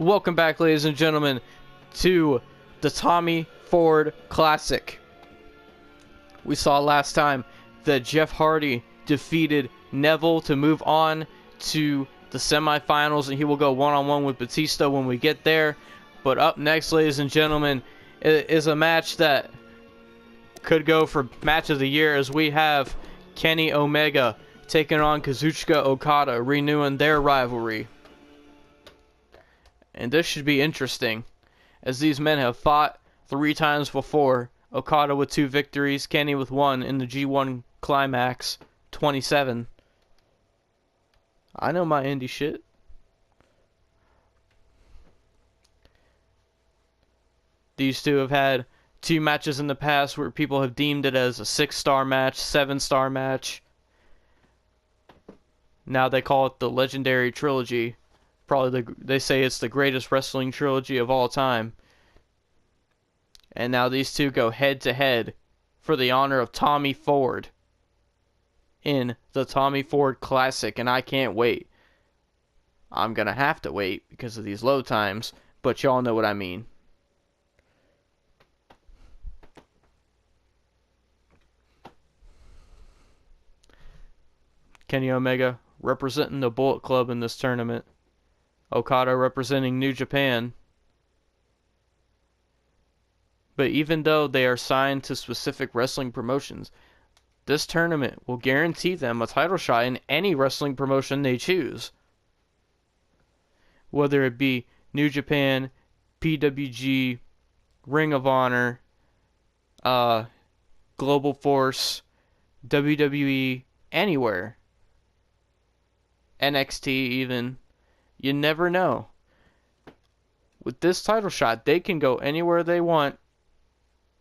Welcome back, ladies and gentlemen, to the Tommy Ford Classic. We saw last time that Jeff Hardy defeated Neville to move on to the semifinals, and he will go one-on-one with Batista when we get there. But up next, ladies and gentlemen, is a match that could go for match of the year, as we have Kenny Omega taking on Kazuchika Okada, renewing their rivalry. And this should be interesting, as these men have fought 3 times before. Okada with 2 victories, Kenny with 1 in the G1 Climax 27. I know my indie shit. These two have had 2 matches in the past where people have deemed it as a 6-star match, 7-star match. Now they call it the Legendary Trilogy. They say it's the greatest wrestling trilogy of all time. And now these two go head to head for the honor of Tommy Ford in the Tommy Ford Classic, and I can't wait. I'm gonna have to wait because of these load times, but y'all know what I mean. Kenny Omega representing the Bullet Club in this tournament. Okada representing New Japan. But even though they are signed to specific wrestling promotions, this tournament will guarantee them a title shot in any wrestling promotion they choose. Whether it be New Japan, PWG, Ring of Honor, Global Force, WWE, anywhere. NXT even. You never know. With this title shot, they can go anywhere they want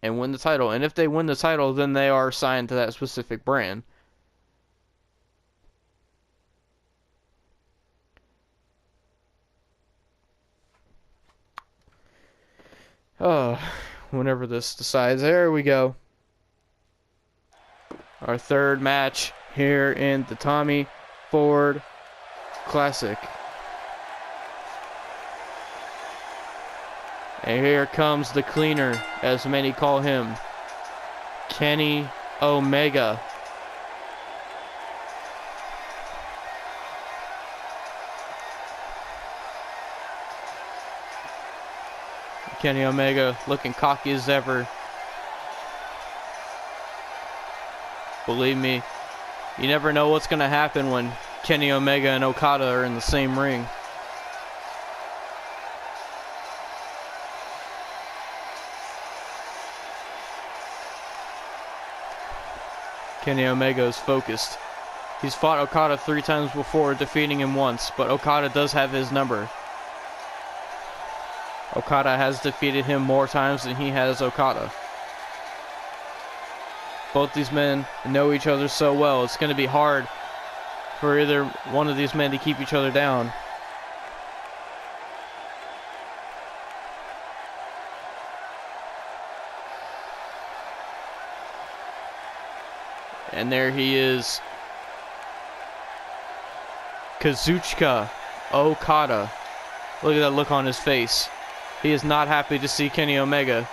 and win the title. And if they win the title, then they are signed to that specific brand. Whenever this decides. There we go. Our third match here in the Tommy Ford Classic. And here comes the cleaner, as many call him, Kenny Omega. Kenny Omega looking cocky as ever. Believe me, you never know what's going to happen when Kenny Omega and Okada are in the same ring. Kenny Omega is focused. He's fought Okada 3 times before, defeating him once, but Okada does have his number. Okada has defeated him more times than he has Okada. Both these men know each other so well, it's going to be hard for either one of these men to keep each other down. And there he is, Kazuchika Okada. Look at that look on his face. He is not happy to see Kenny Omega.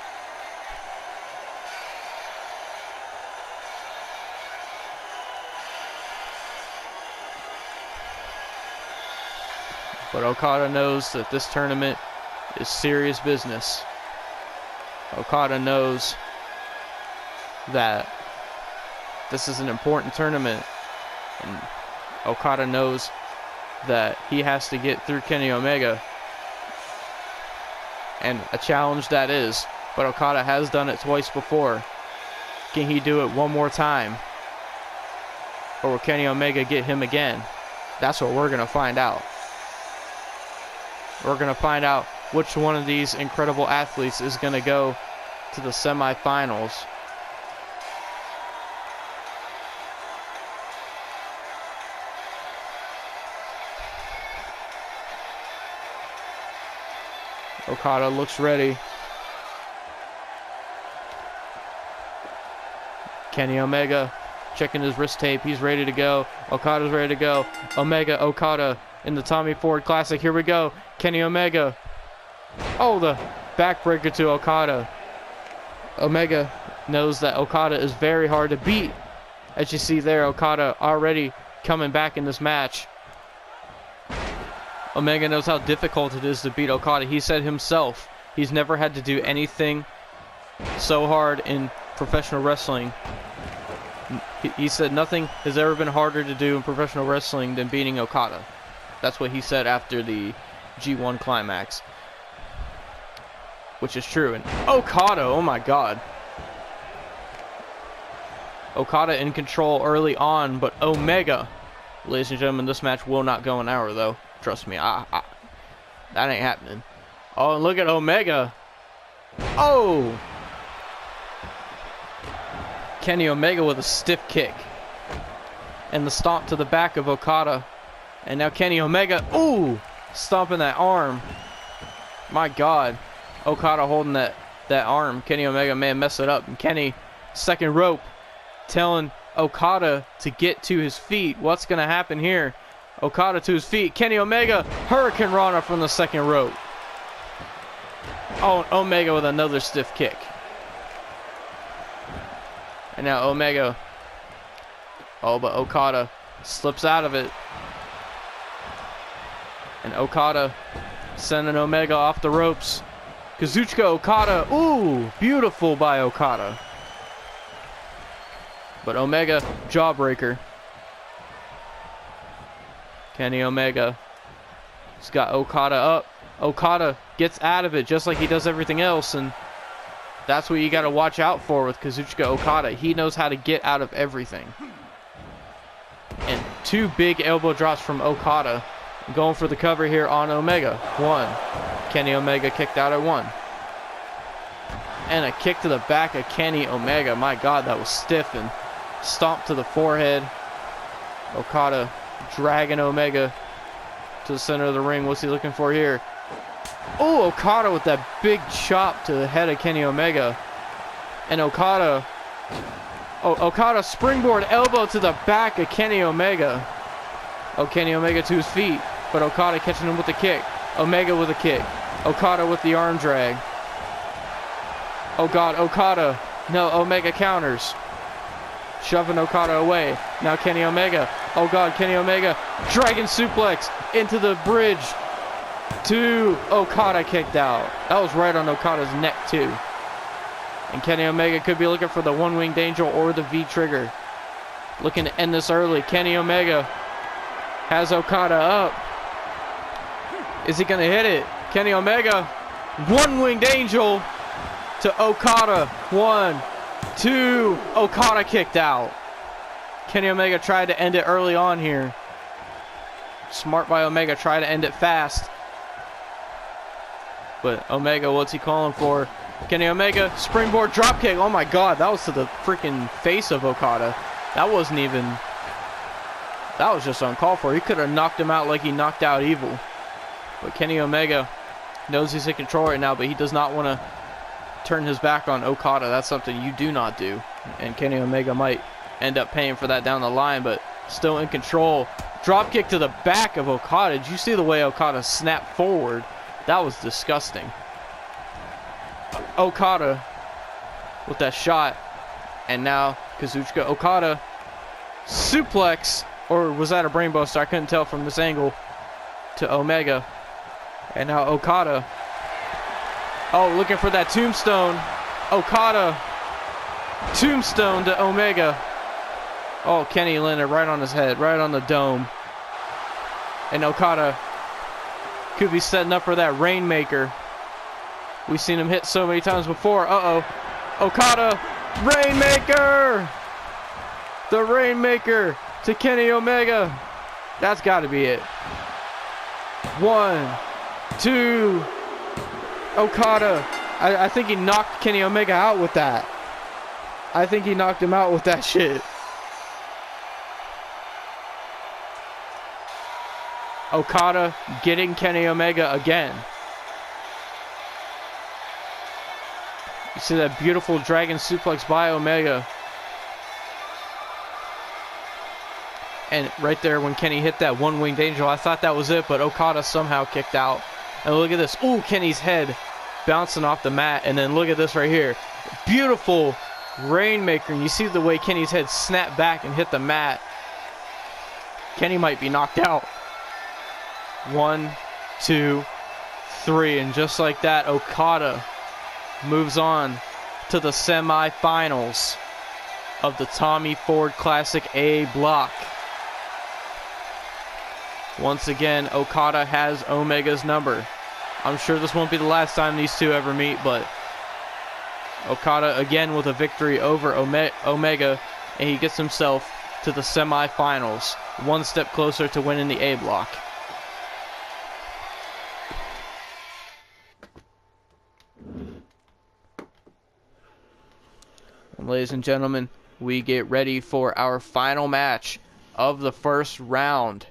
But Okada knows that this tournament is serious business. Okada knows that this is an important tournament, and Okada knows that he has to get through Kenny Omega, and a challenge that is, but Okada has done it twice before. Can he do it one more time, or will Kenny Omega get him again? That's what we're going to find out. We're going to find out which one of these incredible athletes is going to go to the semifinals. Okada looks ready. Kenny Omega checking his wrist tape. He's ready to go. Okada's ready to go. Omega, Okada in the Tommy Ford Classic. Here we go. Kenny Omega Oh, the backbreaker to Okada. Omega knows that Okada is very hard to beat. As you see there, Okada already coming back in this match. Omega knows how difficult it is to beat Okada. He said himself he's never had to do anything so hard in professional wrestling. He said nothing has ever been harder to do in professional wrestling than beating Okada. That's what he said after the G1 climax. Which is true. And Okada, oh my god. Okada in control early on, but Omega, ladies and gentlemen, this match will not go an hour though. Trust me, that ain't happening. Oh, and look at Omega. Oh! Kenny Omega with a stiff kick. And the stomp to the back of Okada. And now Kenny Omega, ooh! Stomping that arm. My god. Okada holding that arm. Kenny Omega may have messed it up. And Kenny, second rope, telling Okada to get to his feet. What's going to happen here? Okada to his feet. Kenny Omega, Hurricane Rana from the second rope. Oh, Omega with another stiff kick. And now Omega. Oh, but Okada slips out of it. And Okada sending Omega off the ropes. Kazuchika Okada. Ooh, beautiful by Okada. But Omega, jawbreaker. Kenny Omega has got Okada up. Okada gets out of it just like he does everything else. And that's what you got to watch out for with Kazuchika Okada. He knows how to get out of everything. And two big elbow drops from Okada. Going for the cover here on Omega. One. Kenny Omega kicked out at one. And a kick to the back of Kenny Omega. My god, that was stiff. And stomp to the forehead. Okada dragging Omega to the center of the ring. What's he looking for here? Oh, Okada with that big chop to the head of Kenny Omega. And Okada springboard elbow to the back of Kenny Omega. Oh, Kenny Omega to his feet. But Okada catching him with the kick. Omega with a kick. Okada with the arm drag. Oh god, Okada. No, Omega counters. Shoving Okada away. Now Kenny Omega. Oh god, Kenny Omega. Dragon suplex into the bridge. Two. Okada kicked out. That was right on Okada's neck too. And Kenny Omega could be looking for the one-winged angel or the V-trigger. Looking to end this early. Kenny Omega has Okada up. Is he going to hit it? Kenny Omega. One-winged angel to Okada. 1, 2. Okada kicked out. Kenny Omega tried to end it early on here. Smart by Omega. Tried to end it fast. But Omega, what's he calling for? Kenny Omega, springboard dropkick. Oh my god, that was to the freaking face of Okada. That wasn't even... That was just uncalled for. He could have knocked him out like he knocked out Evil. But Kenny Omega knows he's in control right now, but he does not want to turn his back on Okada. That's something you do not do. And Kenny Omega might end up paying for that down the line, but still in control. Dropkick to the back of Okada. Did you see the way Okada snapped forward? That was disgusting. Okada with that shot. And now Kazuchika Okada suplex, or was that a brainbuster? I couldn't tell from this angle. To Omega. And now Okada. Oh, looking for that tombstone. Okada. Tombstone to Omega. Oh, Kenny landed right on his head, right on the dome. And Okada could be setting up for that Rainmaker. We've seen him hit so many times before. Uh-oh. Okada. Rainmaker. The Rainmaker to Kenny Omega. That's got to be it. 1, 2. Okada. I think he knocked Kenny Omega out with that. I think he knocked him out with that shit. Okada getting Kenny Omega again. You see that beautiful dragon suplex by Omega. And right there when Kenny hit that one-winged angel, I thought that was it, but Okada somehow kicked out. And look at this. Ooh, Kenny's head bouncing off the mat. And then look at this right here. Beautiful Rainmaker. And you see the way Kenny's head snapped back and hit the mat. Kenny might be knocked out. 1, 2, 3. And just like that, Okada moves on to the semifinals of the Tommy Ford Classic A block. Once again, Okada has Omega's number. I'm sure this won't be the last time these two ever meet, but Okada again with a victory over Omega, and he gets himself to the semifinals, one step closer to winning the A block. And ladies and gentlemen, we get ready for our final match of the first round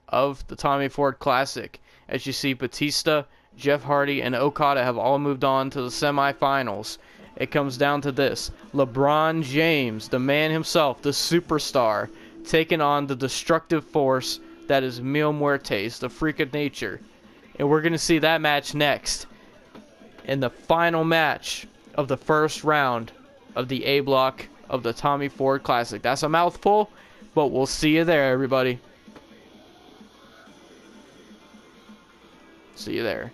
of the Tommy Ford Classic. As you see, Batista, Jeff Hardy, and Okada have all moved on to the semifinals. It comes down to this: LeBron James, the man himself, the superstar, taking on the destructive force that is Mil Muertes, the freak of nature. And we're going to see that match next in the final match of the first round of the A block of the Tommy Ford Classic. That's a mouthful, but we'll see you there, everybody. See you there.